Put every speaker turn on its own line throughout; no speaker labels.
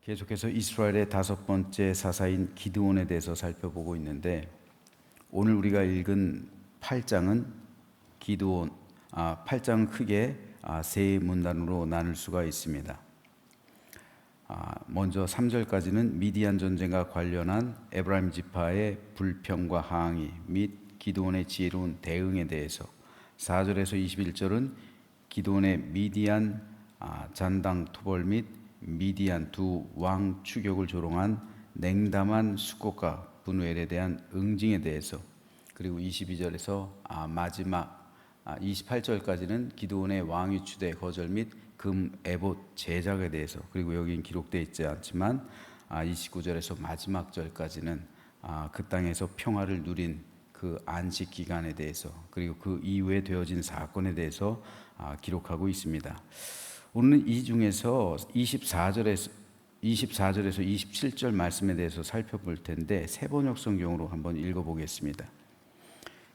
계속해서 이스라엘의 다섯 번째 사사인 기드온에 대해서 살펴보고 있는데, 오늘 우리가 읽은 8장은 기드온, 8장은 크게 세 문단으로 나눌 수가 있습니다. 먼저 3절까지는 미디안 전쟁과 관련한 에브라임 지파의 불평과 항의 및 기드온의 지혜로운 대응에 대해서, 4절에서 21절은 기드온의 미디안 잔당 토벌 및 미디안 두 왕 추격을 조롱한 냉담한 수고과 분우엘에 대한 응징에 대해서, 그리고 22절에서 마지막 28절까지는 기드온의 왕위 추대 거절 및 금 에봇 제작에 대해서, 그리고 여기는 기록되어 있지 않지만 29절에서 마지막 절까지는 그 땅에서 평화를 누린 그 안식 기간에 대해서, 그리고 그 이후에 되어진 사건에 대해서 기록하고 있습니다. 오늘은 이 중에서 24절에서 27절 말씀에 대해서 살펴볼 텐데, 세번역 성경으로 한번 읽어보겠습니다.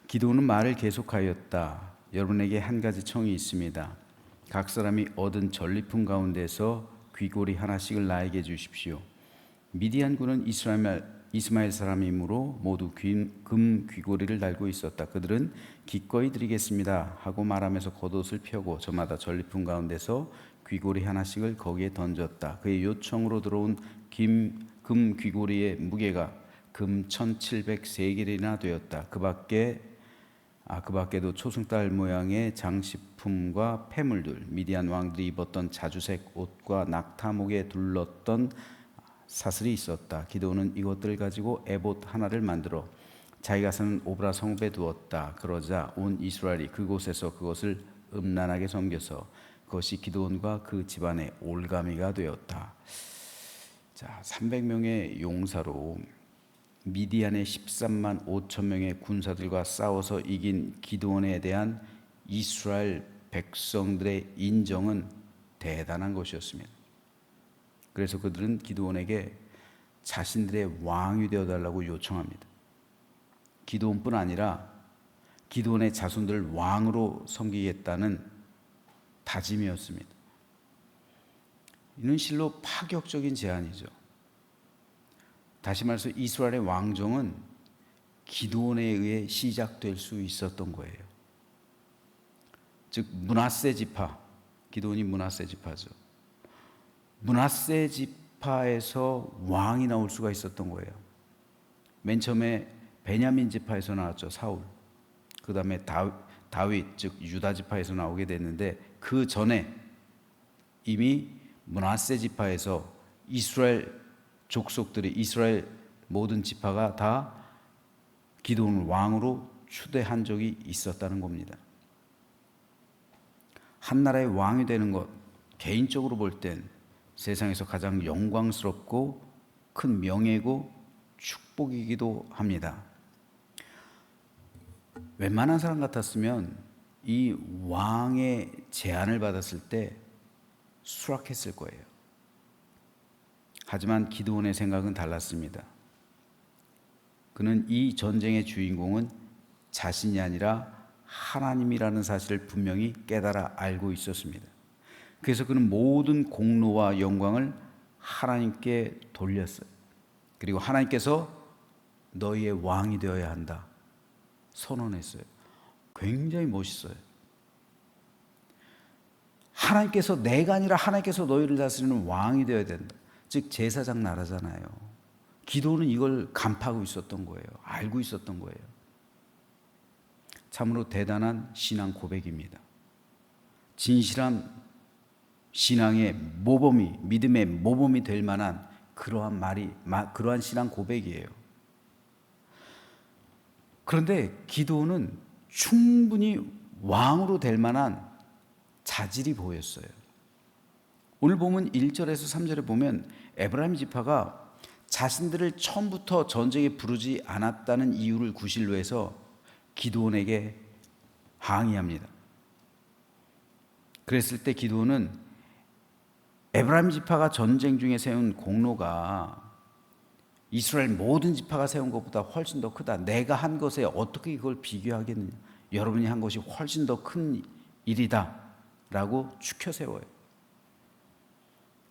기드온은 말을 계속하였다. 여러분에게 한 가지 청이 있습니다. 각 사람이 얻은 전리품 가운데서 귀고리 하나씩을 나에게 주십시오. 미디안군은 이스마엘 사람이므로 모두 금 귀고리를 달고 있었다. 그들은 기꺼이 드리겠습니다 하고 말하면서 겉옷을 펴고 저마다 전리품 가운데서 귀고리 하나씩을 거기에 던졌다. 그의 요청으로 들어온 금 귀고리의 무게가 금 1700세겔이나 되었다. 그 밖에도 초승달 모양의 장식품과 폐물들, 미디안 왕들이 입었던 자주색 옷과 낙타목에 둘렀던 사슬이 있었다. 기드온은 이것들을 가지고 에봇 하나를 만들어 자기가 사는 오브라 성읍에 두었다. 그러자 온 이스라엘이 그곳에서 그것을 음란하게 섬겨서 그것이 기드온과 그 집안의 올가미가 되었다. 300명의 용사로 미디안의 13만 5천 명의 군사들과 싸워서 이긴 기드온에 대한 이스라엘 백성들의 인정은 대단한 것이었습니다. 그래서 그들은 기드온에게 자신들의 왕이 되어달라고 요청합니다. 기드온뿐 아니라 기드온의 자손들을 왕으로 섬기겠다는 다짐이었습니다. 이는 실로 파격적인 제안이죠. 다시 말해서 이스라엘의 왕정은 기드온에 의해 시작될 수 있었던 거예요. 즉 므낫세 지파, 기드온이 므낫세 지파죠. 므낫세 지파에서 왕이 나올 수가 있었던 거예요. 맨 처음에 베냐민 지파에서 나왔죠, 사울. 그 다음에 다윗, 즉 유다 지파에서 나오게 됐는데, 그 전에 이미 므낫세 지파에서 이스라엘 족속들이, 이스라엘 모든 지파가 다 기드온을 왕으로 추대한 적이 있었다는 겁니다. 한 나라의 왕이 되는 것, 개인적으로 볼 땐 세상에서 가장 영광스럽고 큰 명예고 축복이기도 합니다. 웬만한 사람 같았으면 이 왕의 제안을 받았을 때 수락했을 거예요. 하지만 기드온의 생각은 달랐습니다. 그는 이 전쟁의 주인공은 자신이 아니라 하나님이라는 사실을 분명히 깨달아 알고 있었습니다. 그래서 그는 모든 공로와 영광을 하나님께 돌렸어요. 그리고 하나님께서 너희의 왕이 되어야 한다 선언했어요. 굉장히 멋있어요. 하나님께서, 내가 아니라 하나님께서 너희를 다스리는 왕이 되어야 된다. 즉 제사장 나라잖아요. 기도는 이걸 간파하고 있었던 거예요. 알고 있었던 거예요. 참으로 대단한 신앙 고백입니다. 진실한 신앙의 모범이, 믿음의 모범이 될 만한 그러한 신앙 고백이에요. 그런데 기드온은 충분히 왕으로 될 만한 자질이 보였어요. 오늘 보면 1절에서 3절에 보면 에브라임 지파가 자신들을 처음부터 전쟁에 부르지 않았다는 이유를 구실로 해서 기드온에게 항의합니다. 그랬을 때 기드온은 에브라임 지파가 전쟁 중에 세운 공로가 이스라엘 모든 지파가 세운 것보다 훨씬 더 크다. 내가 한 것에 어떻게 이걸 비교하겠느냐. 여러분이 한 것이 훨씬 더 큰 일이다 라고 추켜 세워요.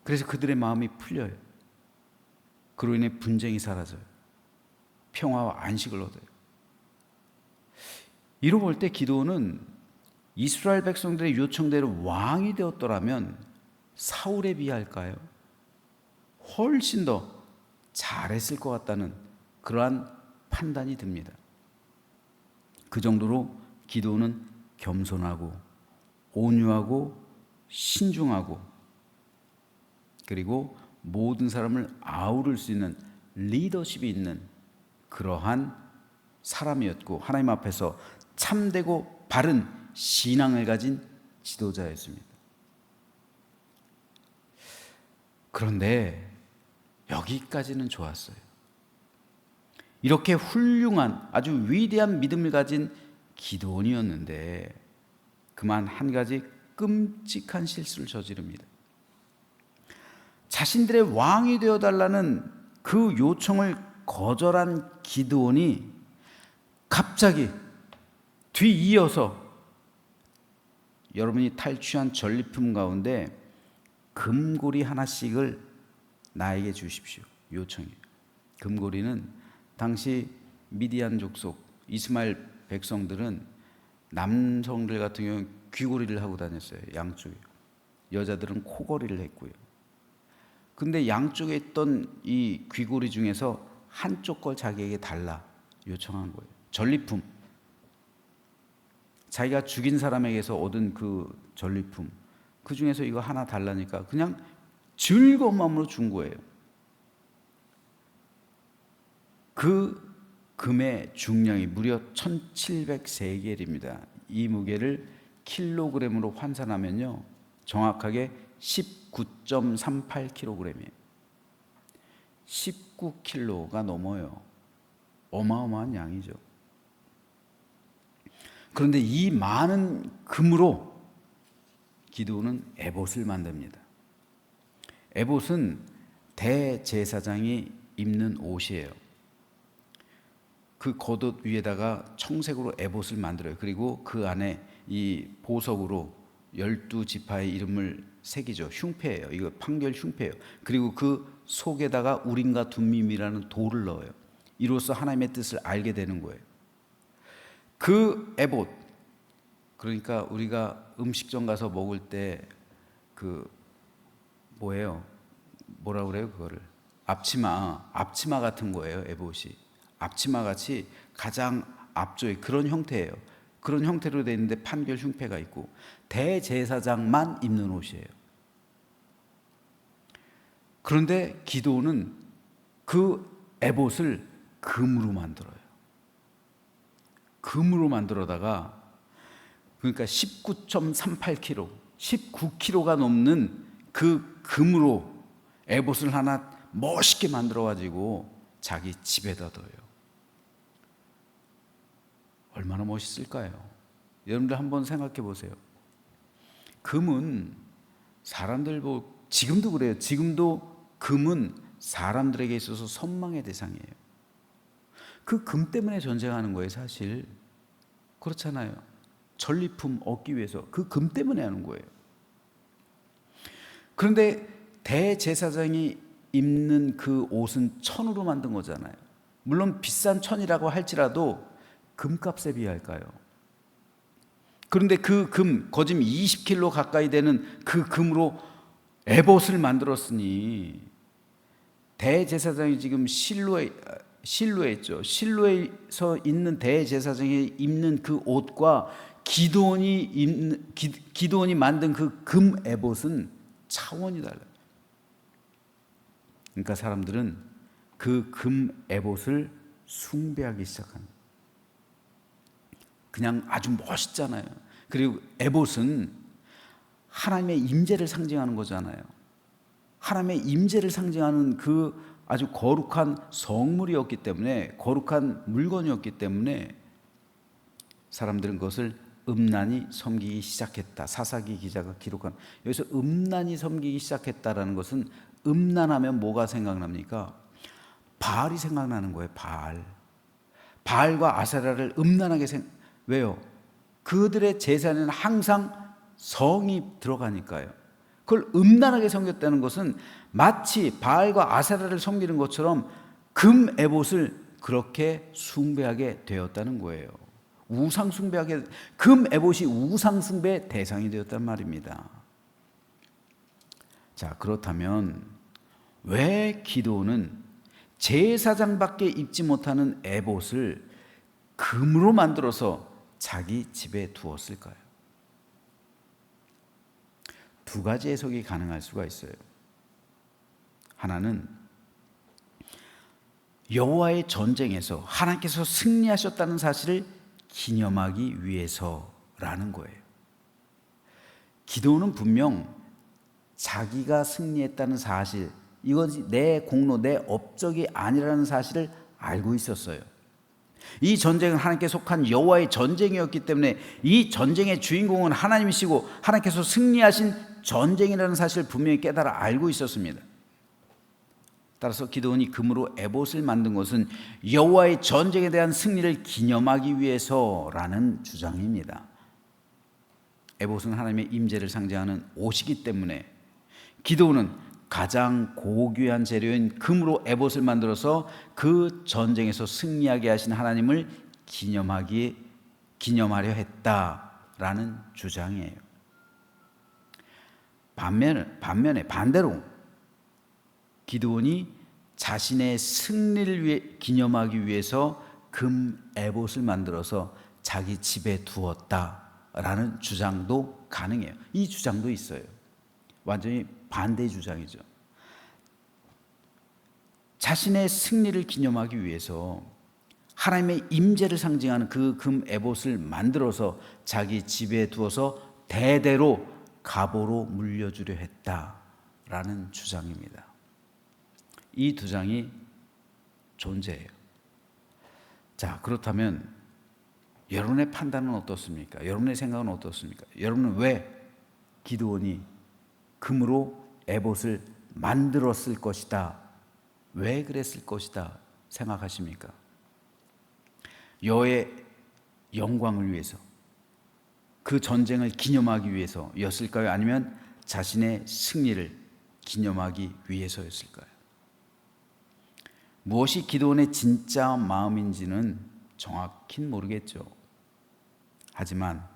그래서 그들의 마음이 풀려요. 그로 인해 분쟁이 사라져요. 평화와 안식을 얻어요. 이로 볼 때 기드온은 이스라엘 백성들의 요청대로 왕이 되었더라면 사울에 비할까요? 훨씬 더 잘했을 것 같다는 그러한 판단이 듭니다. 그 정도로 기드온은 겸손하고 온유하고 신중하고 그리고 모든 사람을 아우를 수 있는 리더십이 있는 그러한 사람이었고 하나님 앞에서 참되고 바른 신앙을 가진 지도자였습니다. 그런데 여기까지는 좋았어요. 이렇게 훌륭한 아주 위대한 믿음을 가진 기드온이었는데 그만 한 가지 끔찍한 실수를 저지릅니다. 자신들의 왕이 되어달라는 그 요청을 거절한 기드온이 갑자기 뒤이어서 여러분이 탈취한 전리품 가운데 금고리 하나씩을 나에게 주십시오. 요청이에요. 금고리는 당시 미디안 족속 이스마엘 백성들은 남성들 같은 경우는 귀고리를 하고 다녔어요. 양쪽에. 여자들은 코고리를 했고요. 근데 양쪽에 있던 이 귀고리 중에서 한쪽 걸 자기에게 달라 요청한 거예요. 전리품. 자기가 죽인 사람에게서 얻은 그 전리품. 그 중에서 이거 하나 달라니까 그냥 즐거운 마음으로 준 거예요. 그 금의 중량이 무려 1700세겔입니다. 이 무게를 킬로그램으로 환산하면요 정확하게 19.38kg이에요. 19kg가 넘어요. 어마어마한 양이죠. 그런데 이 많은 금으로 기드온은 에봇을 만듭니다. 에봇은 대제사장이 입는 옷이에요. 그 겉옷 위에다가 청색으로 에봇을 만들어요. 그리고 그 안에 이 보석으로 12지파의 이름을 새기죠. 흉패예요. 이거 판결 흉패예요. 그리고 그 속에다가 우림과 둠밈이라는 돌을 넣어요. 이로써 하나님의 뜻을 알게 되는 거예요. 그 에봇, 그러니까 우리가 음식점 가서 먹을 때 그 뭐예요? 뭐라 그래요? 그거를 앞치마 같은 거예요. 에봇이 앞치마 같이 가장 앞쪽에 그런 형태예요. 그런 형태로 되어 있는데 판결 흉패가 있고 대제사장만 입는 옷이에요. 그런데 기드온은 그 에봇을 금으로 만들어요. 금으로 만들어다가 그러니까 19.38kg, 19kg가 넘는 그 금으로 에봇을 하나 멋있게 만들어 가지고 자기 집에다 둬요. 얼마나 멋있을까요? 여러분들 한번 생각해 보세요. 금은 사람들 지금도 그래요. 지금도 금은 사람들에게 있어서 선망의 대상이에요. 그 금 때문에 전쟁하는 거예요, 사실. 그렇잖아요. 전리품 얻기 위해서 그 금 때문에 하는 거예요. 그런데 대제사장이 입는 그 옷은 천으로 만든 거잖아요. 물론 비싼 천이라고 할지라도 금값에 비할까요? 그런데 그 금, 거짐 20kg 가까이 되는 그 금으로 에봇을 만들었으니 대제사장이 지금 실로에 있죠. 실로에서 있는 대제사장이 입는 그 옷과 기드온이 만든 그 금 에봇은 차원이 달라요. 그러니까 사람들은 그 금 에봇을 숭배하기 시작합니다. 그냥 아주 멋있잖아요. 그리고 에봇은 하나님의 임재를 상징하는 거잖아요. 하나님의 임재를 상징하는 그 아주 거룩한 성물이었기 때문에, 거룩한 물건이었기 때문에 사람들은 그것을 음란히 섬기기 시작했다. 사사기 기자가 기록한, 여기서 음란히 섬기기 시작했다라는 것은, 음란하면 뭐가 생각납니까? 바알이 생각나는 거예요. 바알과 아세라를 음란하게 왜요? 그들의 제사는 항상 성이 들어가니까요. 그걸 음란하게 섬겼다는 것은 마치 바알과 아세라를 섬기는 것처럼 금 에봇을 그렇게 숭배하게 되었다는 거예요. 우상 숭배하게, 금 에봇이 우상 숭배 대상이 되었단 말입니다. 자, 그렇다면 왜 기드온은 제사장밖에 입지 못하는 에봇을 금으로 만들어서 자기 집에 두었을까요? 두 가지 해석이 가능할 수가 있어요. 하나는 여호와의 전쟁에서 하나님께서 승리하셨다는 사실을 기념하기 위해서라는 거예요. 기드온은 분명 자기가 승리했다는 사실, 이것이 내 공로, 내 업적이 아니라는 사실을 알고 있었어요. 이 전쟁은 하나님께 속한 여호와의 전쟁이었기 때문에 이 전쟁의 주인공은 하나님이시고 하나님께서 승리하신 전쟁이라는 사실을 분명히 깨달아 알고 있었습니다. 따라서 기드온이 금으로 에봇을 만든 것은 여호와의 전쟁에 대한 승리를 기념하기 위해서라는 주장입니다. 에봇은 하나님의 임재를 상징하는 옷이기 때문에 기드온은 가장 고귀한 재료인 금으로 에봇을 만들어서 그 전쟁에서 승리하게 하신 하나님을 기념하려 했다라는 주장이에요. 반대로 기드온이 자신의 승리를 위해 기념하기 위해서 금 에봇을 만들어서 자기 집에 두었다라는 주장도 가능해요. 이 주장도 있어요. 완전히 반대의 주장이죠. 자신의 승리를 기념하기 위해서 하나님의 임재를 상징하는 그 금 에봇을 만들어서 자기 집에 두어서 대대로 갑오로 물려주려 했다라는 주장입니다. 이 두 장이 존재해요. 자, 그렇다면 여러분의 판단은 어떻습니까? 여러분의 생각은 어떻습니까? 여러분은 왜 기드온이 금으로 에봇을 만들었을 것이다, 왜 그랬을 것이다 생각하십니까? 여호와의 영광을 위해서, 그 전쟁을 기념하기 위해서였을까요? 아니면 자신의 승리를 기념하기 위해서였을까요? 무엇이 기드온의 진짜 마음인지는 정확히는 모르겠죠. 하지만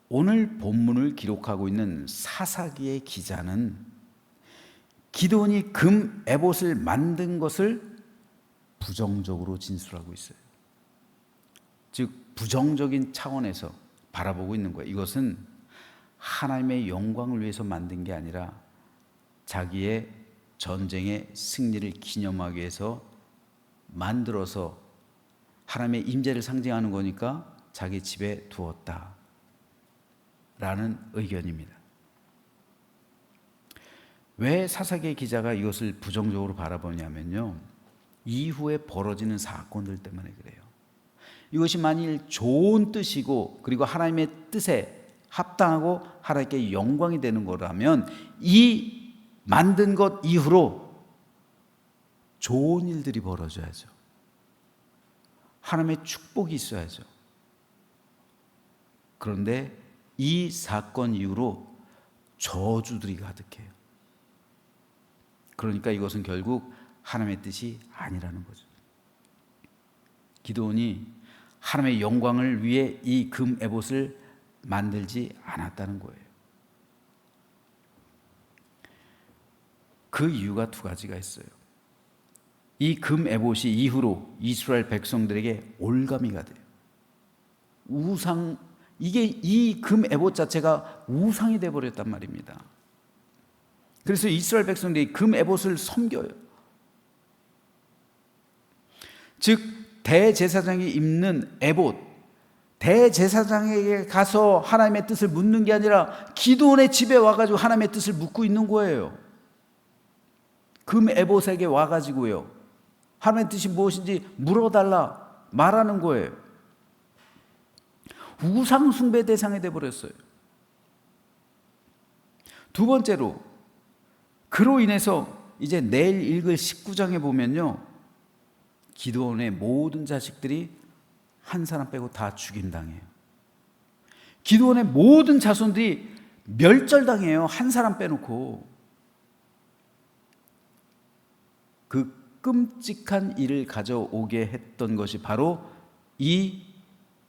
오늘 본문을 기록하고 있는 사사기의 기자는 기드온이 금 에봇을 만든 것을 부정적으로 진술하고 있어요. 즉 부정적인 차원에서 바라보고 있는 거예요. 이것은 하나님의 영광을 위해서 만든 게 아니라 자기의 전쟁의 승리를 기념하기 위해서 만들어서 하나님의 임재를 상징하는 거니까 자기 집에 두었다 라는 의견입니다. 왜 사사기의 기자가 이것을 부정적으로 바라보냐면요, 이후에 벌어지는 사건들 때문에 그래요. 이것이 만일 좋은 뜻이고 그리고 하나님의 뜻에 합당하고 하나님께 영광이 되는 거라면 이 만든 것 이후로 좋은 일들이 벌어져야죠. 하나님의 축복이 있어야죠. 그런데 이 사건 이후로 저주들이 가득해요. 그러니까 이것은 결국 하나님의 뜻이 아니라는 거죠. 기드온이 하나님의 영광을 위해 이 금 에봇을 만들지 않았다는 거예요. 그 이유가 두 가지가 있어요. 이 금 에봇이 이후로 이스라엘 백성들에게 올가미가 돼요. 이게 이 금 에봇 자체가 우상이 되어 버렸단 말입니다. 그래서 이스라엘 백성들이 금 에봇을 섬겨요. 즉 대제사장이 입는 에봇, 대제사장에게 가서 하나님의 뜻을 묻는 게 아니라 기드온의 집에 와가지고 하나님의 뜻을 묻고 있는 거예요. 금 에봇에게 와가지고요, 하나님의 뜻이 무엇인지 물어달라 말하는 거예요. 우상 숭배 대상이 되어버렸어요. 두 번째로, 그로 인해서 이제 내일 읽을 19장에 보면요, 기드온의 모든 자식들이 한 사람 빼고 다 죽임당해요. 기드온의 모든 자손들이 멸절당해요. 한 사람 빼놓고. 그 끔찍한 일을 가져오게 했던 것이 바로 이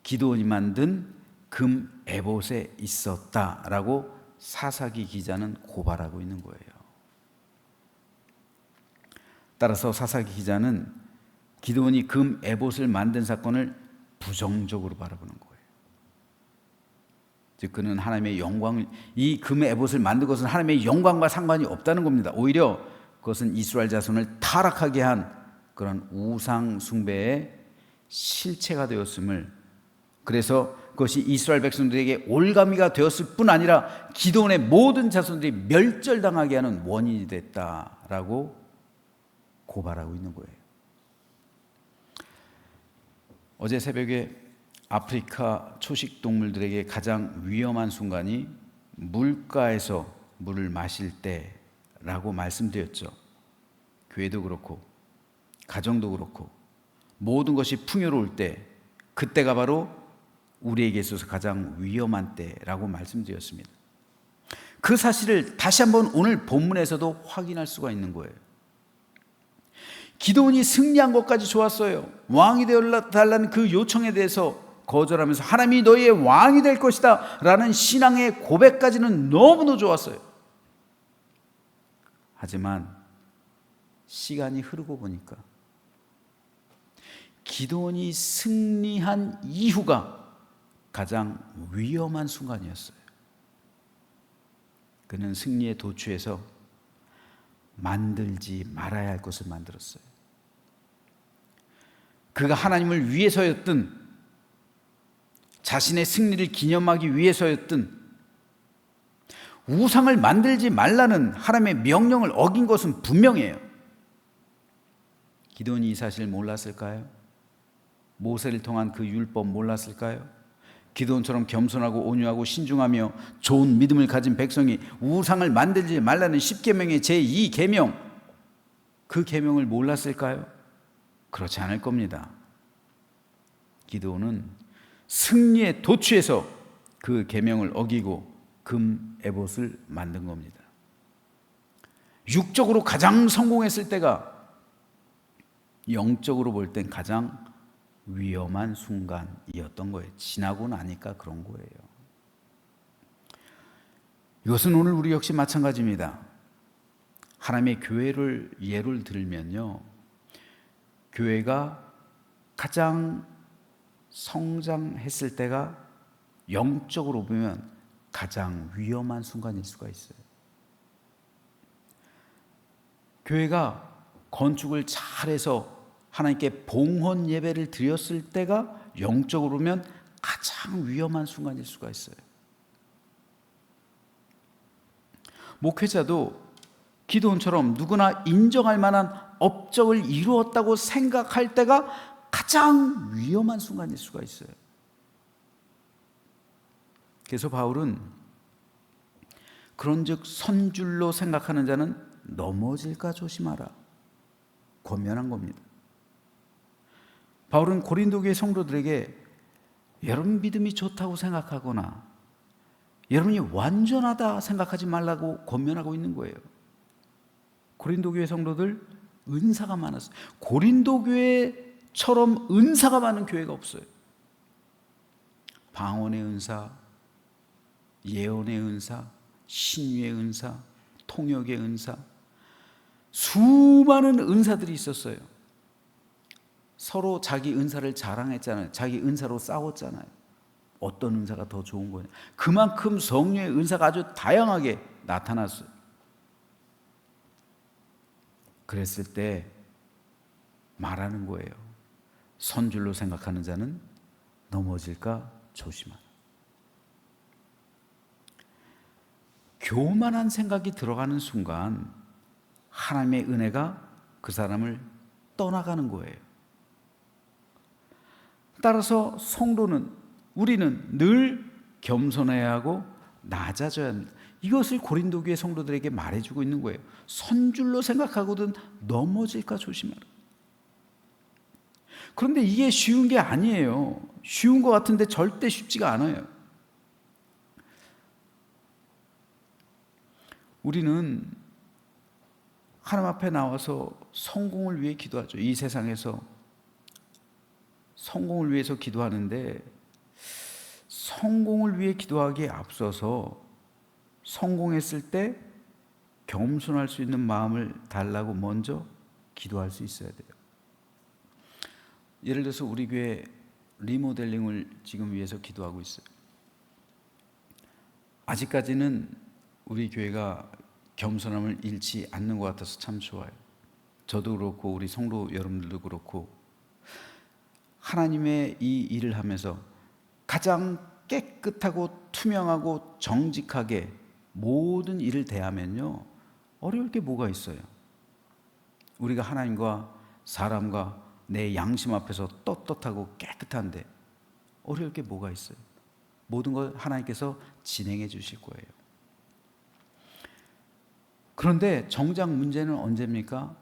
기드온이 만든 금 에봇에 있었다라고 사사기 기자는 고발하고 있는 거예요. 따라서 사사기 기자는 기드온이 금 에봇을 만든 사건을 부정적으로 바라보는 거예요. 즉 그는 하나님의 영광을, 이 금 에봇을 만든 것은 하나님의 영광과 상관이 없다는 겁니다. 오히려 그것은 이스라엘 자손을 타락하게 한 그런 우상 숭배의 실체가 되었음을, 그래서 그것이 이스라엘 백성들에게 올가미가 되었을 뿐 아니라 기드온의 모든 자손들이 멸절당하게 하는 원인이 됐다라고 고발하고 있는 거예요. 어제 새벽에 아프리카 초식 동물들에게 가장 위험한 순간이 물가에서 물을 마실 때라고 말씀드렸죠. 교회도 그렇고 가정도 그렇고 모든 것이 풍요로울 때, 그때가 바로 우리에게 있어서 가장 위험한 때라고 말씀드렸습니다. 그 사실을 다시 한번 오늘 본문에서도 확인할 수가 있는 거예요. 기드온이 승리한 것까지 좋았어요. 왕이 되어달라는 그 요청에 대해서 거절하면서 하나님이 너희의 왕이 될 것이다 라는 신앙의 고백까지는 너무도 좋았어요. 하지만 시간이 흐르고 보니까 기드온이 승리한 이후가 가장 위험한 순간이었어요. 그는 승리에 도취해서 만들지 말아야 할 것을 만들었어요. 그가 하나님을 위해서였든 자신의 승리를 기념하기 위해서였든 우상을 만들지 말라는 하나님의 명령을 어긴 것은 분명해요. 기드온이 이 사실을 몰랐을까요? 모세를 통한 그 율법 몰랐을까요? 기드온처럼 겸손하고 온유하고 신중하며 좋은 믿음을 가진 백성이 우상을 만들지 말라는 10계명의 제2계명, 그 계명을 몰랐을까요? 그렇지 않을 겁니다. 기드온은 승리에 도취해서 그 계명을 어기고 금 에봇을 만든 겁니다. 육적으로 가장 성공했을 때가 영적으로 볼 땐 가장 위험한 순간이었던 거예요. 지나고 나니까 그런 거예요. 이것은 오늘 우리 역시 마찬가지입니다. 하나님의 교회를 예를 들면요, 교회가 가장 성장했을 때가 영적으로 보면 가장 위험한 순간일 수가 있어요. 교회가 건축을 잘해서 하나님께 봉헌 예배를 드렸을 때가 영적으로 보면 가장 위험한 순간일 수가 있어요. 목회자도 기드온처럼 누구나 인정할 만한 업적을 이루었다고 생각할 때가 가장 위험한 순간일 수가 있어요. 그래서 바울은 그런즉 선줄로 생각하는 자는 넘어질까 조심하라 권면한 겁니다. 바울은 고린도 교회 성도들에게 여러분 믿음이 좋다고 생각하거나 여러분이 완전하다 생각하지 말라고 권면하고 있는 거예요. 고린도 교회 성도들 은사가 많았어요. 고린도 교회처럼 은사가 많은 교회가 없어요. 방언의 은사, 예언의 은사, 신유의 은사, 통역의 은사, 수많은 은사들이 있었어요. 서로 자기 은사를 자랑했잖아요. 자기 은사로 싸웠잖아요. 어떤 은사가 더 좋은 거냐. 그만큼 성령의 은사가 아주 다양하게 나타났어요. 그랬을 때 말하는 거예요. 선줄로 생각하는 자는 넘어질까 조심하라. 교만한 생각이 들어가는 순간 하나님의 은혜가 그 사람을 떠나가는 거예요. 따라서 성도는, 우리는 늘 겸손해야 하고 낮아져야 합니다. 이것을 고린도 교회 성도들에게 말해주고 있는 거예요. 선줄로 생각하거든 넘어질까 조심하라. 그런데 이게 쉬운 게 아니에요. 쉬운 것 같은데 절대 쉽지가 않아요. 우리는 하나님 앞에 나와서 성공을 위해 기도하죠. 이 세상에서 성공을 위해서 기도하는데, 성공을 위해 기도하기에 앞서서 성공했을 때 겸손할 수 있는 마음을 달라고 먼저 기도할 수 있어야 돼요. 예를 들어서 우리 교회 리모델링을 지금 위해서 기도하고 있어요. 아직까지는 우리 교회가 겸손함을 잃지 않는 것 같아서 참 좋아요. 저도 그렇고 우리 성도 여러분들도 그렇고, 하나님의 이 일을 하면서 가장 깨끗하고 투명하고 정직하게 모든 일을 대하면요, 어려울 게 뭐가 있어요? 우리가 하나님과 사람과 내 양심 앞에서 떳떳하고 깨끗한데 어려울 게 뭐가 있어요? 모든 걸 하나님께서 진행해 주실 거예요. 그런데 정작 문제는 언제입니까?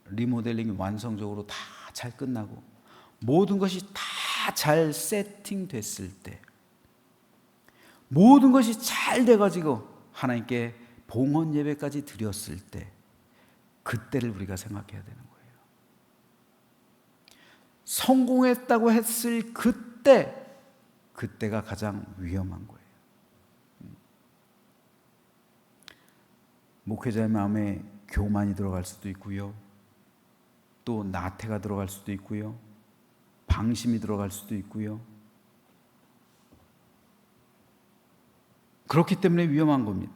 리모델링이 완성적으로 다 잘 끝나고 모든 것이 다 잘 세팅됐을 때, 모든 것이 잘 돼가지고 하나님께 봉헌 예배까지 드렸을 때, 그때를 우리가 생각해야 되는 거예요. 성공했다고 했을 그때가 가장 위험한 거예요. 목회자의 마음에 교만이 들어갈 수도 있고요, 또 나태가 들어갈 수도 있고요, 방심이 들어갈 수도 있고요. 그렇기 때문에 위험한 겁니다.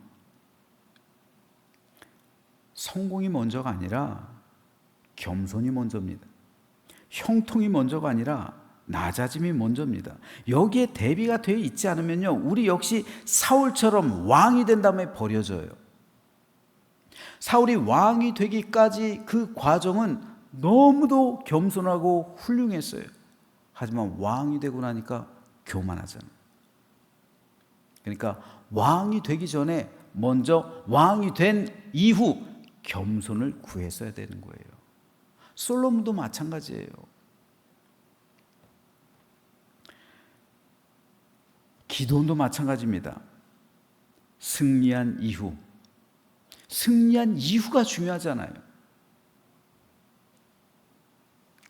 성공이 먼저가 아니라 겸손이 먼저입니다. 형통이 먼저가 아니라 낮아짐이 먼저입니다. 여기에 대비가 되어 있지 않으면요, 우리 역시 사울처럼 왕이 된 다음에 버려져요. 사울이 왕이 되기까지 그 과정은 너무도 겸손하고 훌륭했어요. 하지만 왕이 되고 나니까 교만하잖아요. 그러니까 왕이 되기 전에 먼저 왕이 된 이후 겸손을 구했어야 되는 거예요. 솔로몬도 마찬가지예요. 기도원도 마찬가지입니다. 승리한 이후가 중요하잖아요.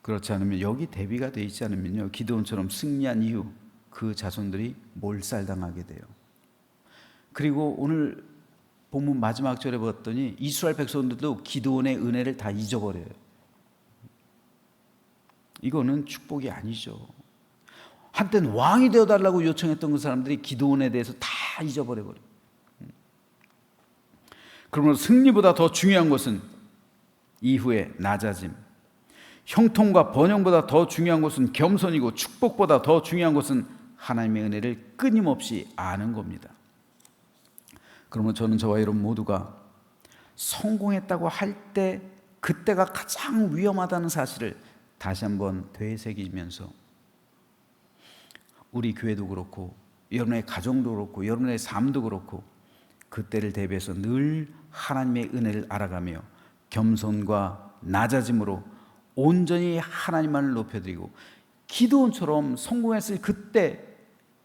그렇지 않으면, 여기 대비가 되어 있지 않으면요, 기드온처럼 승리한 이후 그 자손들이 몰살당하게 돼요. 그리고 오늘 본문 마지막 절에 봤더니 이스라엘 백성들도 기드온의 은혜를 다 잊어버려요. 이거는 축복이 아니죠. 한때는 왕이 되어달라고 요청했던 그 사람들이 기드온에 대해서 다 잊어버려요. 그러므로 승리보다 더 중요한 것은 이후의 낮아짐, 형통과 번영보다 더 중요한 것은 겸손이고, 축복보다 더 중요한 것은 하나님의 은혜를 끊임없이 아는 겁니다. 그러면 저는 저와 여러분 모두가 성공했다고 할 때, 그때가 가장 위험하다는 사실을 다시 한번 되새기면서, 우리 교회도 그렇고 여러분의 가정도 그렇고 여러분의 삶도 그렇고, 그때를 대비해서 늘 하나님의 은혜를 알아가며 겸손과 낮아짐으로 온전히 하나님만을 높여드리고, 기드온처럼 성공했을 그때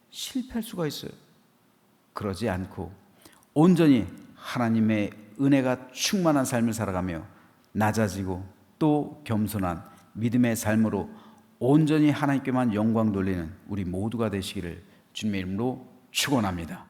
실패할 수가 있어요. 그러지 않고 온전히 하나님의 은혜가 충만한 삶을 살아가며 낮아지고 또 겸손한 믿음의 삶으로 온전히 하나님께만 영광 돌리는 우리 모두가 되시기를 주님의 이름으로 축원합니다.